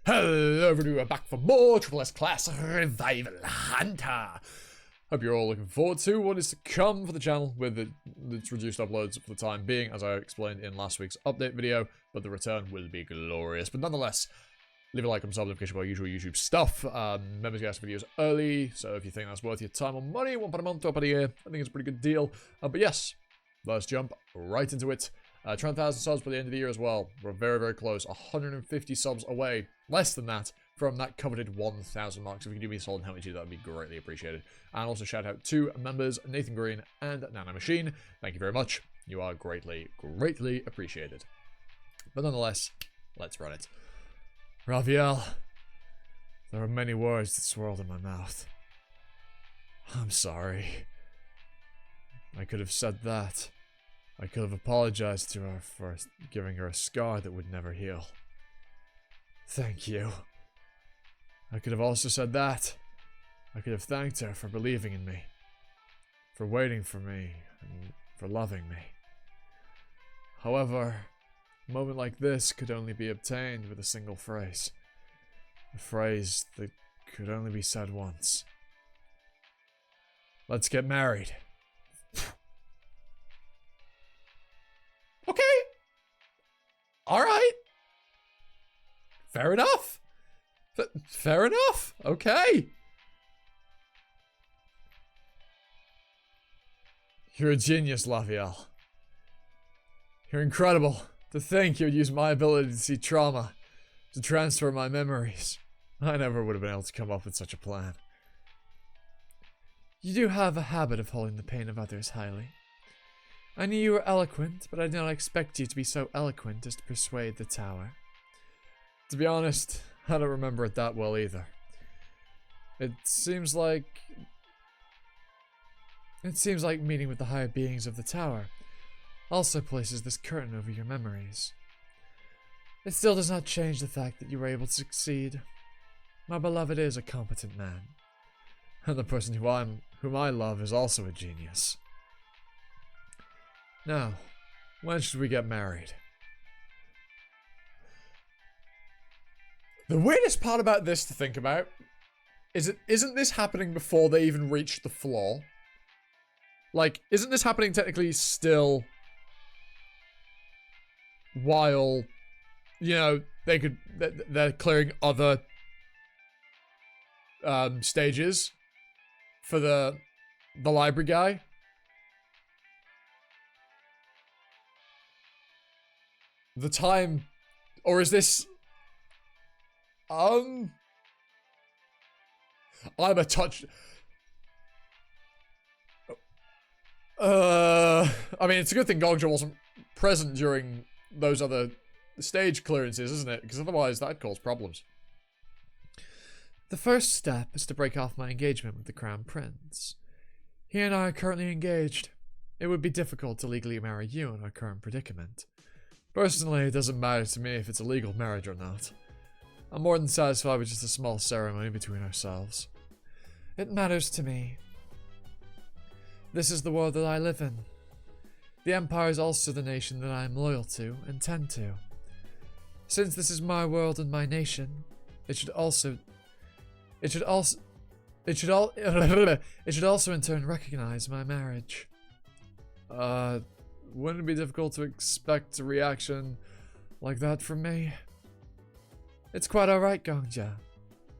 Hello everyone, we're back for more Triple S Class Revival Hunter. Hope you're all looking forward to what is to come for the channel with its reduced uploads for the time being, as I explained in last week's update video, but the return will be glorious. But nonetheless, leave a like and sub notification for our usual YouTube stuff. Members get videos early, so if you think that's worth your time or money, £1 a month, £2 a year, I think it's a pretty good deal. But yes, let's jump right into it. Try 1,000 subs by the end of the year as well. We're very, very close. 150 subs away. Less than that from that coveted 1,000 mark. So if you can do me a solid and help me do that, would be greatly appreciated. And also shout out to members Nathan Green and Nano Machine. Thank you very much. You are greatly, greatly appreciated. But nonetheless, let's run it. Raphael, there are many words that swirled in my mouth. I'm sorry. I could have said that. I could have apologized to her for giving her a scar that would never heal. Thank you. I could have also said that. I could have thanked her for believing in me, for waiting for me, and for loving me. However, a moment like this could only be obtained with a single phrase. A phrase that could only be said once. Let's get married. Okay. Alright. Fair enough. Fair enough. Okay. You're a genius, Raphael. You're incredible. To think you'd use my ability to see trauma to transfer my memories. I never would have been able to come up with such a plan. You do have a habit of holding the pain of others highly. I knew you were eloquent, but I did not expect you to be so eloquent as to persuade the tower. To be honest, I don't remember it that well either. It seems like meeting with the higher beings of the tower also places this curtain over your memories. It still does not change the fact that you were able to succeed. My beloved is a competent man, and the person whom I love is also a genius. Now, when should we get married? The weirdest part about this to think about is isn't this happening before they even reach the floor? Like, isn't this happening technically still while, you know, they're clearing other stages for the library guy? The time, or is this, I'm a touch, I mean, it's a good thing Gong wasn't present during those other stage clearances, isn't it? Because otherwise that'd cause problems. The first step is to break off my engagement with the Crown Prince. He and I are currently engaged. It would be difficult to legally marry you in our current predicament. Personally, it doesn't matter to me if it's a legal marriage or not. I'm more than satisfied with just a small ceremony between ourselves. It matters to me. This is the world that I live in. The Empire is also the nation that I am loyal to and tend to. Since this is my world and my nation, it should also in turn recognize my marriage. Wouldn't it be difficult to expect a reaction like that from me? It's quite alright, Gongja.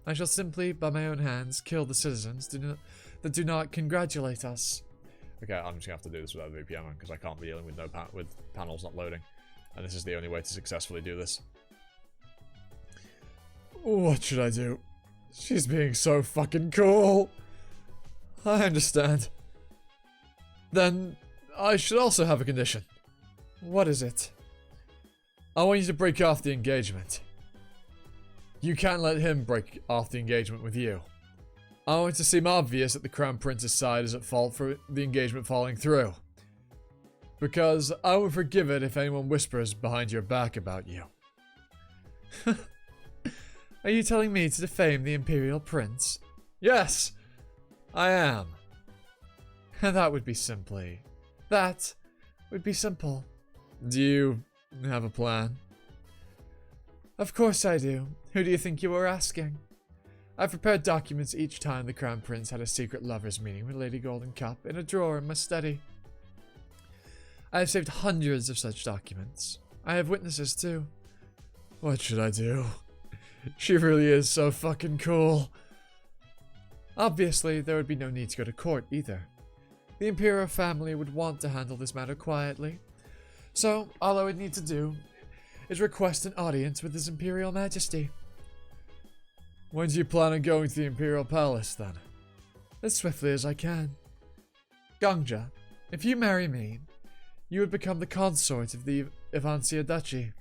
I shall simply, by my own hands, kill the citizens that do not congratulate us. Okay, I'm just gonna have to do this without VPN because I can't be dealing with with panels not loading. And this is the only way to successfully do this. What should I do? She's being so fucking cool. I understand. Then I should also have a condition. What is it? I want you to break off the engagement. You can't let him break off the engagement with you. I want it to seem obvious that the Crown Prince's side is at fault for the engagement falling through. Because I won't forgive it if anyone whispers behind your back about you. Are you telling me to defame the Imperial Prince? Yes, I am. And that would be simply... That would be simple. Do you have a plan? Of course I do. Who do you think you were asking? I've prepared documents each time the Crown Prince had a secret lovers meeting with Lady Golden Cup in a drawer in my study. I have saved hundreds of such documents. I have witnesses too. What should I do? She really is so fucking cool. Obviously, there would be no need to go to court either. The Imperial family would want to handle this matter quietly. So, all I would need to do is request an audience with His Imperial Majesty. When do you plan on going to the Imperial Palace, then? As swiftly as I can. Gongja, if you marry me, you would become the consort of the Avancia Duchy.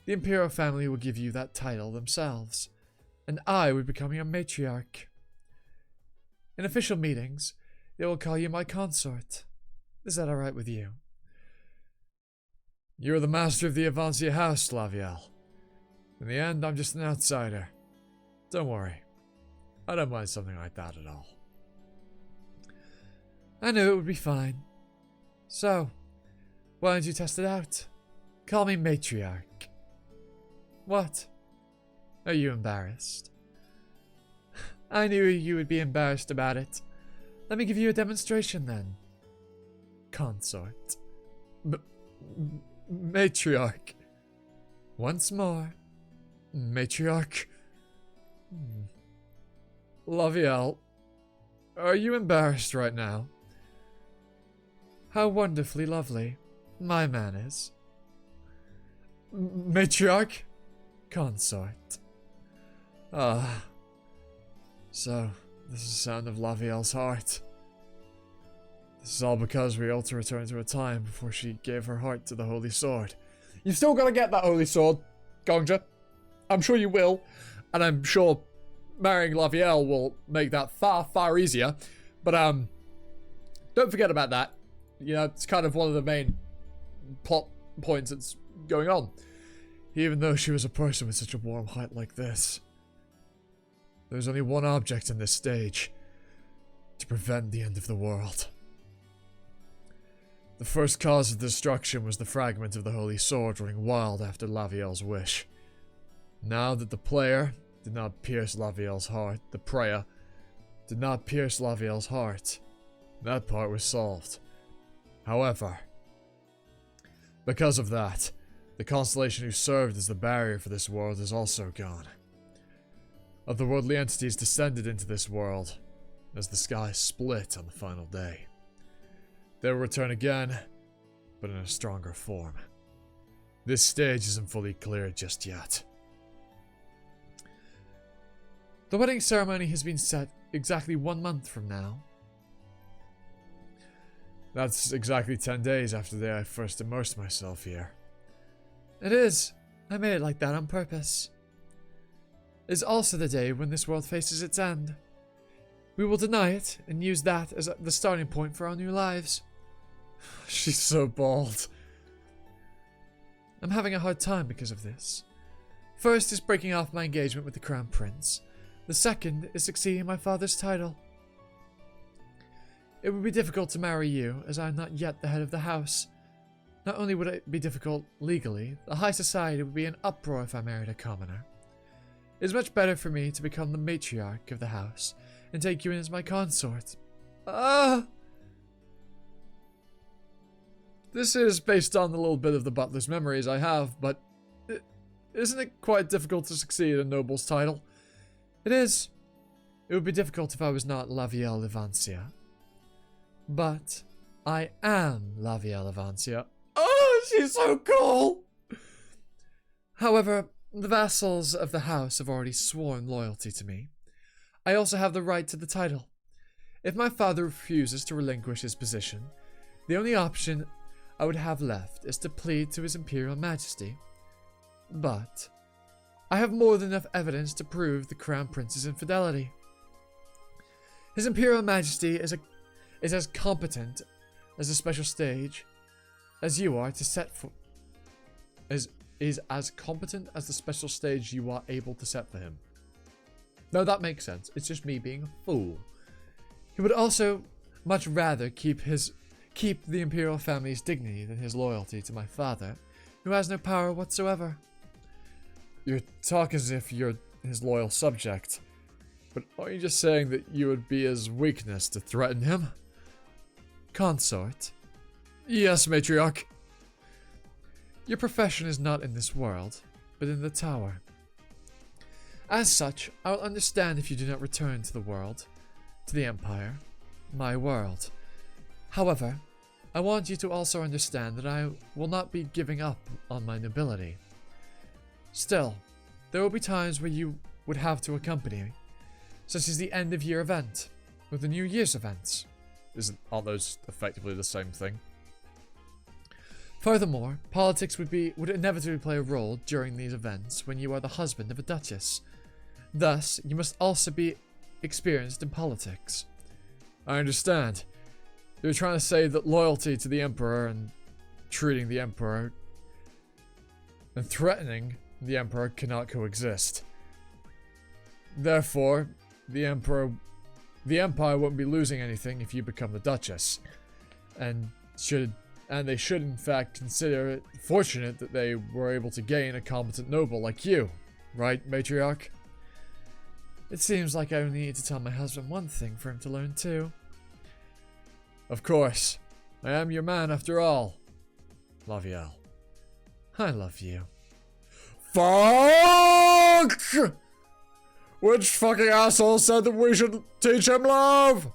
The Imperial family will give you that title themselves, and I would become your matriarch. In official meetings, they will call you my consort. Is that alright with you? You're the master of the Avancia house, Laviel. In the end, I'm just an outsider. Don't worry. I don't mind something like that at all. I knew it would be fine. So, why don't you test it out? Call me matriarch. What? Are you embarrassed? I knew you would be embarrassed about it. Let me give you a demonstration then. Consort. Matriarch. Once more. Matriarch. Laviel, are you embarrassed right now? How wonderfully lovely. My man is. Matriarch? Consort. Ah. So, this is the sound of Laviel's heart. This is all because we ought to return to a time before she gave her heart to the Holy Sword. You've still got to get that Holy Sword, Gongja. I'm sure you will. And I'm sure marrying Laviel will make that far, far easier. But, don't forget about that. You know, it's kind of one of the main plot points that's going on. Even though she was a person with such a warm heart like this. There's only one object in this stage. To prevent the end of the world. The first cause of destruction was the fragment of the Holy Sword running wild after Laviel's wish. Now that the player did not pierce Laviel's heart, the prayer did not pierce Laviel's heart, that part was solved. However, because of that, the constellation who served as the barrier for this world is also gone. Otherworldly entities descended into this world as the sky split on the final day. They will return again, but in a stronger form. This stage isn't fully cleared just yet. The wedding ceremony has been set exactly 1 month from now. That's exactly 10 days after the day I first immersed myself here. It is. I made it like that on purpose. It is also the day when this world faces its end. We will deny it and use that as the starting point for our new lives. She's so bald. I'm having a hard time because of this. First is breaking off my engagement with the Crown Prince. The second is succeeding my father's title. It would be difficult to marry you, as I am not yet the head of the house. Not only would it be difficult legally, the high society would be in uproar if I married a commoner. It is much better for me to become the matriarch of the house and take you in as my consort. This is based on the little bit of the butler's memories I have, but isn't it quite difficult to succeed in a noble's title? It is. It would be difficult if I was not Laviel Avancia. But I am Laviel Avancia. Oh, she's so cool! However, the vassals of the house have already sworn loyalty to me. I also have the right to the title. If my father refuses to relinquish his position, the only option I would have left is to plead to His Imperial Majesty. But I have more than enough evidence to prove the Crown Prince's infidelity. His Imperial Majesty is as competent as a special stage as you are to set for... is as competent as the special stage you are able to set for him. No, that makes sense. It's just me being a fool. He would also much rather keep the Imperial family's dignity than his loyalty to my father, who has no power whatsoever. You talk as if you're his loyal subject. But are you just saying that you would be his weakness to threaten him? Consort? Yes, matriarch. Your profession is not in this world, but in the tower. As such, I will understand if you do not return to the world, to the Empire, my world. However, I want you to also understand that I will not be giving up on my nobility. Still, there will be times where you would have to accompany me, such as the end of year event, or the New Year's events. Aren't those effectively the same thing? Furthermore, politics would inevitably play a role during these events when you are the husband of a duchess. Thus, you must also be experienced in politics. I understand. You're trying to say that loyalty to the Emperor and treating the Emperor and threatening the Emperor cannot coexist. Therefore, the Empire won't be losing anything if you become the Duchess. And they should in fact consider it fortunate that they were able to gain a competent noble like you. Right, matriarch? It seems like I only need to tell my husband one thing for him to learn too. Of course. I am your man after all. Lavielle. I love you. Fuck! Which fucking asshole said that we should teach him love?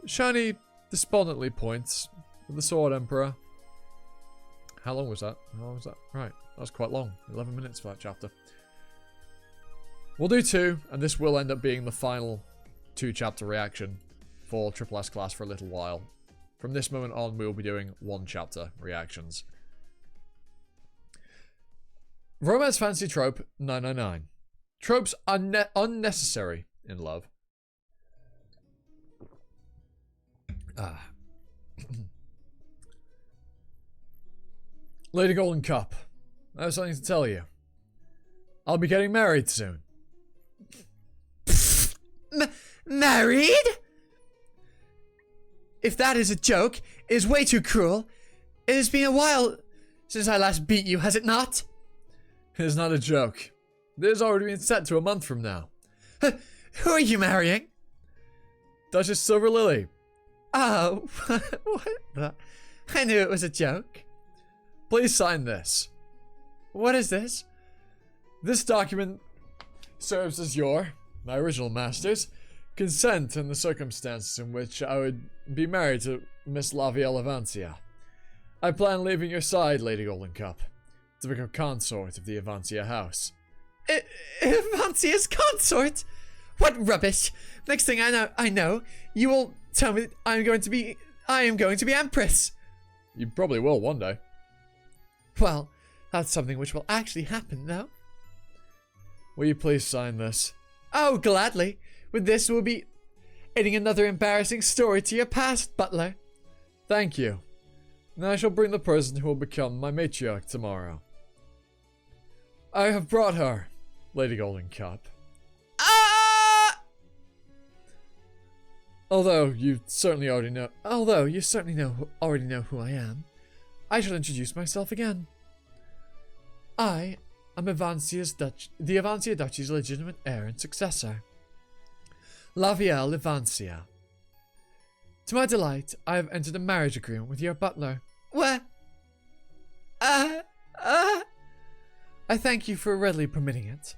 Shani despondently points at the Sword Emperor. How long was that? Right, that was quite long. 11 minutes for that chapter. We'll do 2, and this will end up being the final 2-chapter reaction for SSS class for a little while. From this moment on, we'll be doing 1-chapter reactions. Romance Fantasy Trope 999. Tropes are unnecessary in love. Lady Golden Cup, I have something to tell you. I'll be getting married soon. Married? If that is a joke, it is way too cruel. It has been a while since I last beat you, has it not? It is not a joke. This has already been set to a month from now. Who are you marrying? Duchess Silver Lily. Oh, what the? I knew it was a joke. Please sign this. What is this? This document serves as my original master's, consent in the circumstances in which I would be married to Miss Lavielle Avancia. I plan leaving your side, Lady Golden Cup, to become consort of the Avancia house. Avancia's consort? What rubbish! Next thing I know, you will tell me that I am going to be Empress. You probably will one day. Well, that's something which will actually happen, though. Will you please sign this? Oh, gladly. With this, we'll be adding another embarrassing story to your past, butler. Thank you. Now I shall bring the person who will become my matriarch tomorrow. I have brought her, Lady Golden Cup. Although you certainly already know who I am, I shall introduce myself again. I am the Avancia Duchy's legitimate heir and successor, Lavielle Avancia. To my delight, I have entered a marriage agreement with your butler. What? I thank you for readily permitting it,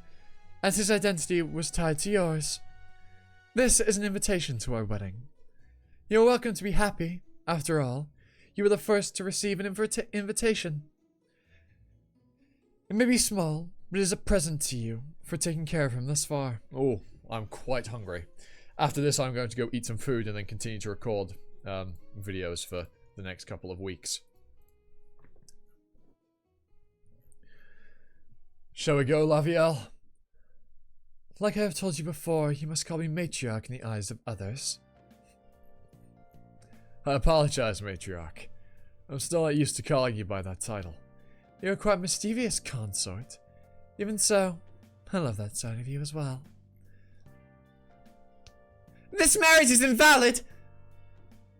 as his identity was tied to yours. This is an invitation to our wedding. You are welcome to be happy. After all, you were the first to receive an invitation. It may be small, but it is a present to you for taking care of him thus far. Oh, I'm quite hungry. After this, I'm going to go eat some food and then continue to record videos for the next couple of weeks. Shall we go, Lavielle? Like I have told you before, you must call me matriarch in the eyes of others. I apologize, matriarch. I'm still not used to calling you by that title. You're quite mischievous, consort. Even so, I love that side of you as well. This marriage is invalid!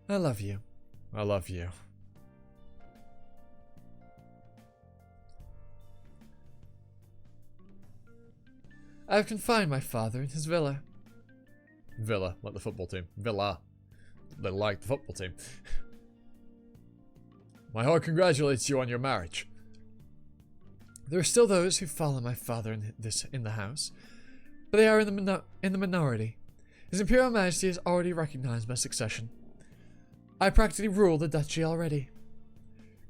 I love you. I love you. I have confined my father in his villa. Villa, like the football team. Villa. They like the football team. My heart congratulates you on your marriage. There are still those who follow my father in the house, but they are in the minority. His Imperial Majesty has already recognized my succession. I practically rule the duchy already.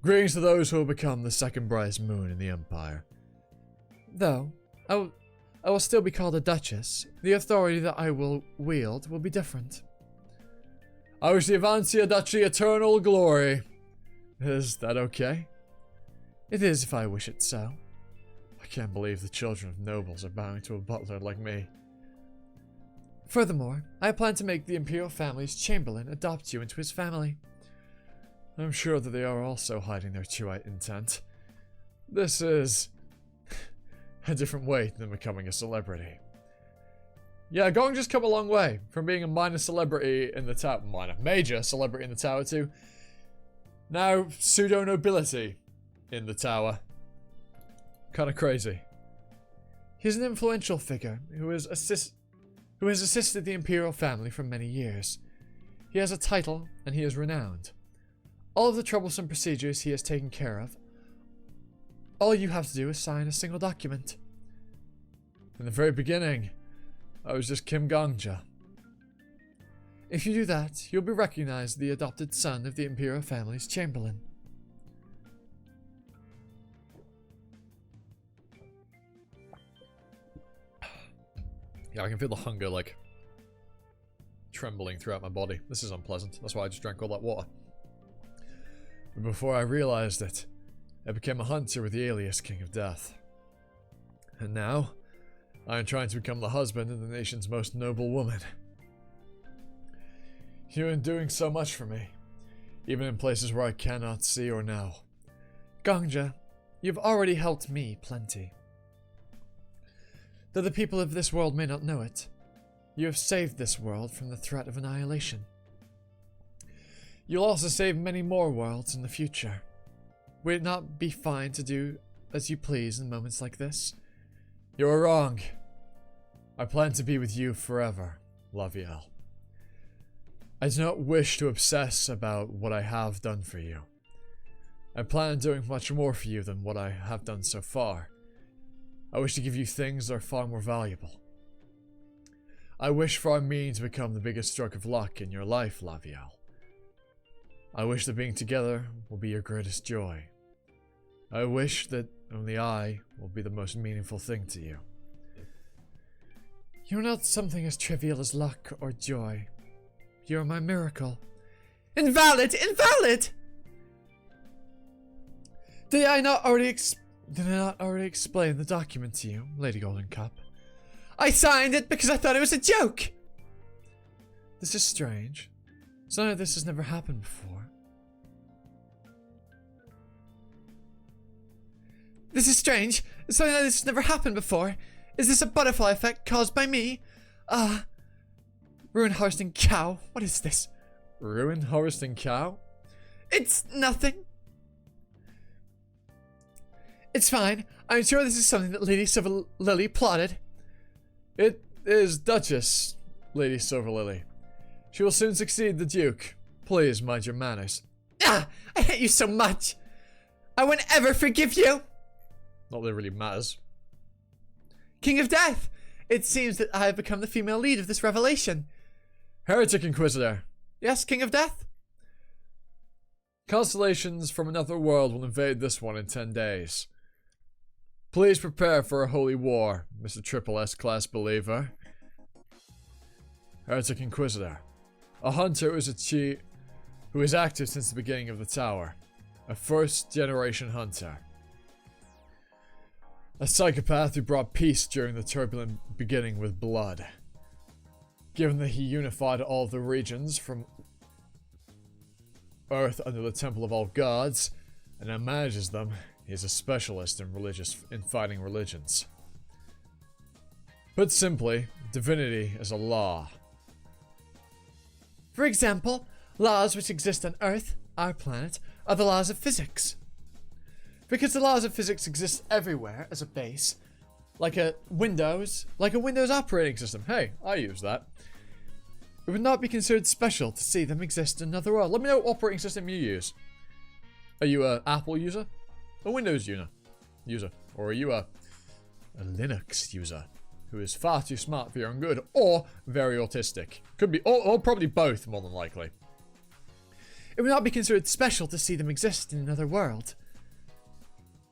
Greetings to those who will become the second brightest moon in the Empire. Though, I will still be called a duchess, the authority that I will wield will be different. I wish the Avancia Duchy eternal glory. Is that okay? It is if I wish it so. I can't believe the children of nobles are bowing to a butler like me. Furthermore, I plan to make the Imperial family's chamberlain adopt you into his family. I'm sure that they are also hiding their true intent. This is a different way than becoming a celebrity. Yeah, Gong just come a long way from being a minor celebrity in the tower, major celebrity in the tower to now pseudo nobility in the tower. Kind of crazy. He's an influential figure who has assisted the Imperial family for many years. He has a title and he is renowned. All of the troublesome procedures he has taken care of. All you have to do is sign a single document. In the very beginning, I was just Kim Gongja. If you do that, you'll be recognized as the adopted son of the Imperial family's chamberlain. Yeah, I can feel the hunger, like, trembling throughout my body. This is unpleasant. That's why I just drank all that water. But before I realized it, I became a hunter with the alias King of Death. And now, I am trying to become the husband of the nation's most noble woman. You are doing so much for me, even in places where I cannot see or know. Gongja, you've already helped me plenty. Though the people of this world may not know it, you have saved this world from the threat of annihilation. You'll also save many more worlds in the future. Would it not be fine to do as you please in moments like this? You are wrong. I plan to be with you forever, Lavielle. I do not wish to obsess about what I have done for you. I plan on doing much more for you than what I have done so far. I wish to give you things that are far more valuable. I wish for our meeting to become the biggest stroke of luck in your life, Lavielle. I wish that being together will be your greatest joy. I wish that only I will be the most meaningful thing to you. You're not something as trivial as luck or joy. You're my miracle. Invalid! Invalid! Did I not already explain the document to you, Lady Golden Cup? I signed it because I thought it was a joke! This is strange. Something like this has never happened before. This is strange. Something like this has never happened before. Is this a butterfly effect caused by me? Ruin harvesting cow. What is this? Ruin harvesting cow? It's nothing. It's fine. I'm sure this is something that Lady Silver Lily plotted. It is Duchess, Lady Silver Lily. She will soon succeed the Duke. Please mind your manners. Ah! I hate you so much. I won't ever forgive you. Not that it really matters. King of Death! It seems that I have become the female lead of this revelation. Heretic Inquisitor. Yes, King of Death? Constellations from another world will invade this one in 10 days. Please prepare for a holy war, Mr. Triple S class believer. Heretic Inquisitor. A hunter who is active since the beginning of the tower. A first-generation hunter. A psychopath who brought peace during the turbulent beginning with blood. Given that he unified all the regions from Earth under the Temple of All Gods, and now manages them, he is a specialist in fighting religions. Put simply, divinity is a law. For example, laws which exist on Earth, our planet, are the laws of physics. Because the laws of physics exist everywhere as a base, like a Windows operating system. Hey, I use that. It would not be considered special to see them exist in another world. Let me know what operating system you use. Are you a Apple user? A Windows user? Or are you a Linux user who is far too smart for your own good, or very autistic? Could be, or probably both, more than likely. It would not be considered special to see them exist in another world.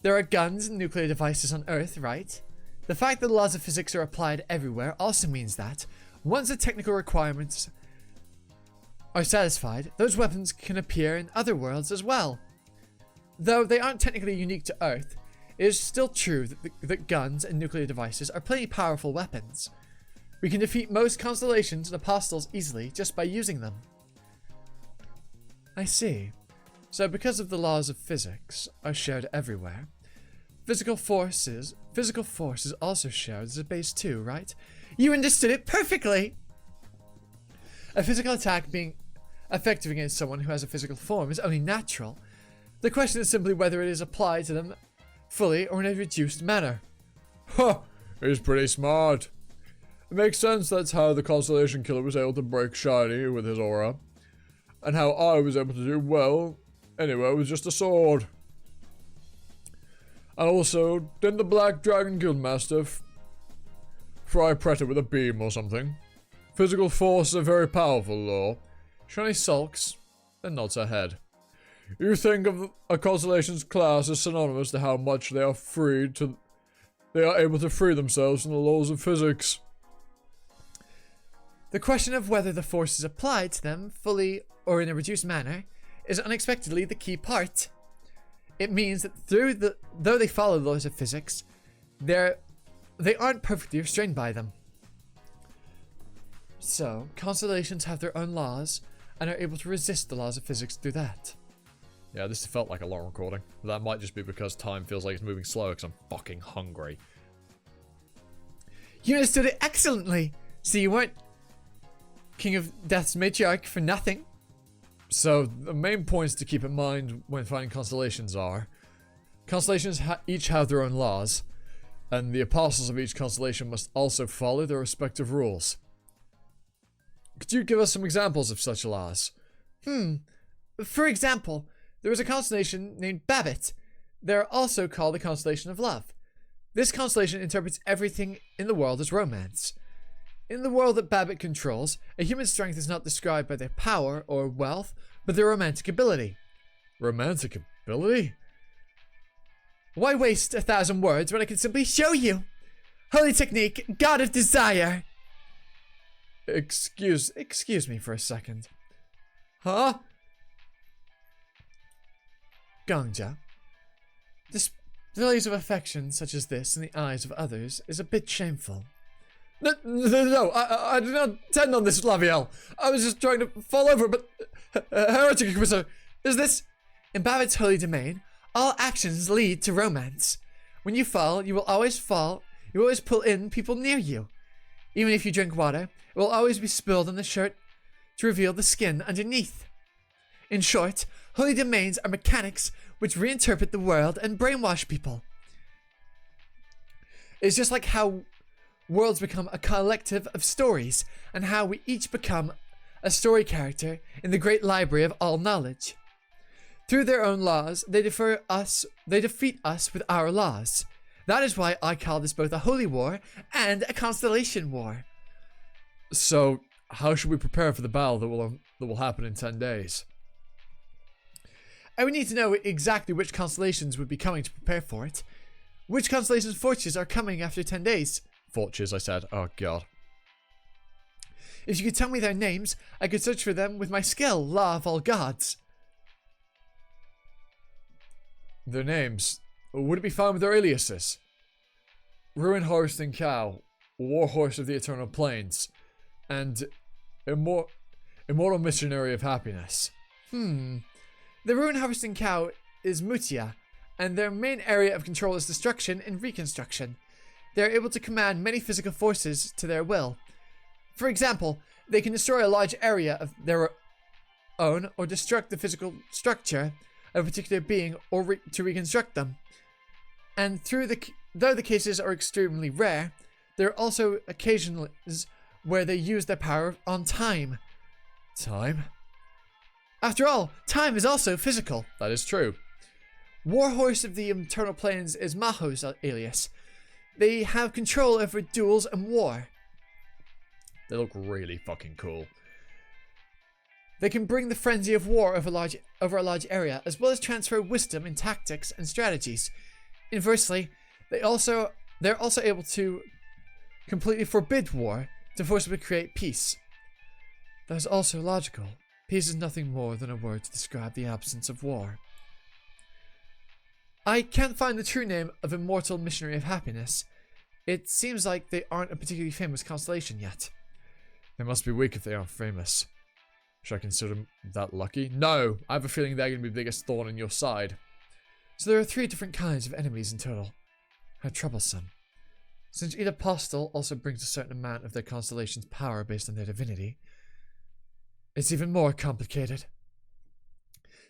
There are guns and nuclear devices on Earth, right? The fact that the laws of physics are applied everywhere also means that, once the technical requirements are satisfied, those weapons can appear in other worlds as well. Though they aren't technically unique to Earth, it is still true that guns and nuclear devices are plenty powerful weapons. We can defeat most constellations and apostles easily just by using them. I see. So because of the laws of physics are shared everywhere, physical force is also shared as a base too, right? You understood it perfectly! A physical attack being effective against someone who has a physical form is only natural. The question is simply whether it is applied to them fully or in a reduced manner. Huh, he's pretty smart. It makes sense that's how the Constellation Killer was able to break Shiny with his aura. And how I was able to do well anyway with just a sword. And also, didn't the Black Dragon Guildmaster fry Preta with a beam or something? Physical force is a very powerful law. Shiny sulks, then nods her head. You think of a Constellation's class as synonymous to how much they are able to free themselves from the laws of physics. The question of whether the force is applied to them fully or in a reduced manner is unexpectedly the key part. It means that though they follow the laws of physics, they aren't perfectly restrained by them. So, constellations have their own laws and are able to resist the laws of physics through that. Yeah, this felt like a long recording. That might just be because time feels like it's moving slower because I'm fucking hungry. You understood it excellently! So you weren't King of Death's matriarch for nothing. So, the main points to keep in mind when finding constellations are... Constellations each have their own laws, and the apostles of each constellation must also follow their respective rules. Could you give us some examples of such laws? For example, there is a constellation named Babbitt. They are also called the Constellation of Love. This constellation interprets everything in the world as romance. In the world that Babbitt controls, a human's strength is not described by their power or wealth, but their romantic ability. Romantic ability? Why waste 1,000 words when I can simply show you? Holy technique, god of desire! Excuse me for a second. Huh? Gongja. Displays of affection such as this in the eyes of others is a bit shameful. No, I did not intend on this, Laviel. I was just trying to fall over, but... Heretic Inquisitor, is this... In Babbitt's holy domain, all actions lead to romance. When you fall, you will always pull in people near you. Even if you drink water, it will always be spilled on the shirt to reveal the skin underneath. In short, holy domains are mechanics which reinterpret the world and brainwash people. It's just like how worlds become a collective of stories, and how we each become a story character in the great library of all knowledge. Through their own laws, they defeat us with our laws. That is why I call this both a holy war and a constellation war. So, how should we prepare for the battle that will happen in 10 days? I would need to know exactly which constellations would be coming to prepare for it. Which constellation's forces are coming after 10 days? Fortunes, I said. Oh, God. If you could tell me their names, I could search for them with my skill, Law of All Gods. Their names. Would it be found with their aliases? Ruin Harvesting Cow, Warhorse of the Eternal Plains, and Immortal Missionary of Happiness. The Ruin Harvesting Cow is Mutia, and their main area of control is destruction and reconstruction. They are able to command many physical forces to their will. For example, they can destroy a large area of their own or destruct the physical structure of a particular being or to reconstruct them. And through though the cases are extremely rare, there are also occasions where they use their power on time. Time? After all, time is also physical. That is true. Warhorse of the Eternal Plains is Maho's alias. They have control over duels and war. They look really fucking cool. They can bring the frenzy of war over a large area, as well as transfer wisdom in tactics and strategies. Inversely, they're also able to completely forbid war to forcibly create peace. That is also logical. Peace is nothing more than a word to describe the absence of war. I can't find the true name of Immortal Missionary of Happiness. It seems like they aren't a particularly famous constellation yet. They must be weak if they aren't famous. Should I consider them that lucky? No! I have a feeling they're going to be the biggest thorn in your side. So there are 3 different kinds of enemies in total. How troublesome. Since each apostle also brings a certain amount of their constellation's power based on their divinity, it's even more complicated.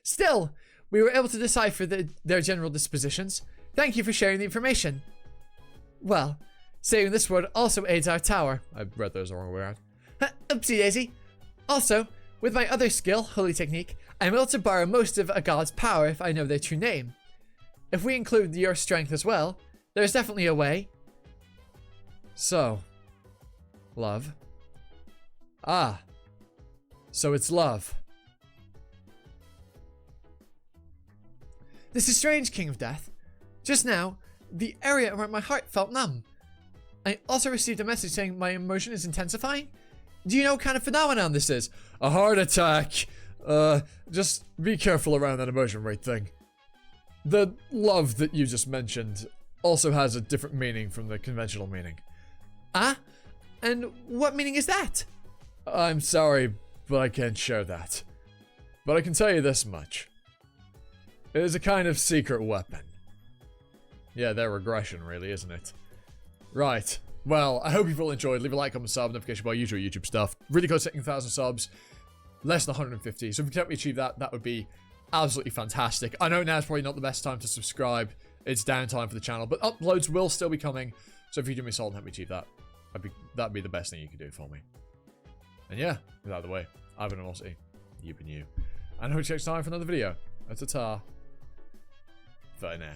Still, we were able to decipher their general dispositions. Thank you for sharing the information. Well, saying this word also aids our tower. I read those the wrong way around. Oopsie daisy. Also, with my other skill, Holy Technique, I'm able to borrow most of a god's power if I know their true name. If we include your strength as well, there's definitely a way. So, love. Ah, so it's love. This is strange, King of Death. Just now, the area around my heart felt numb. I also received a message saying my emotion is intensifying. Do you know what kind of phenomenon this is? A heart attack. Just be careful around that emotion rate thing. The love that you just mentioned also has a different meaning from the conventional meaning. Ah? And what meaning is that? I'm sorry, but I can't share that. But I can tell you this much. It is a kind of secret weapon. Yeah, their regression, really, isn't it? Right. Well, I hope you've all enjoyed. Leave a like, comment, sub, notification bar, usual YouTube stuff. Really close to hitting 1,000 subs. Less than 150. So if you can help me achieve that, that would be absolutely fantastic. I know now's probably not the best time to subscribe. It's downtime for the channel, but uploads will still be coming. So if you do me a solid and help me achieve that, that'd be the best thing you could do for me. And yeah, with that out of the way, I've been Velocity. You've been you. And I hope you next time for another video. Ta-ta. For now.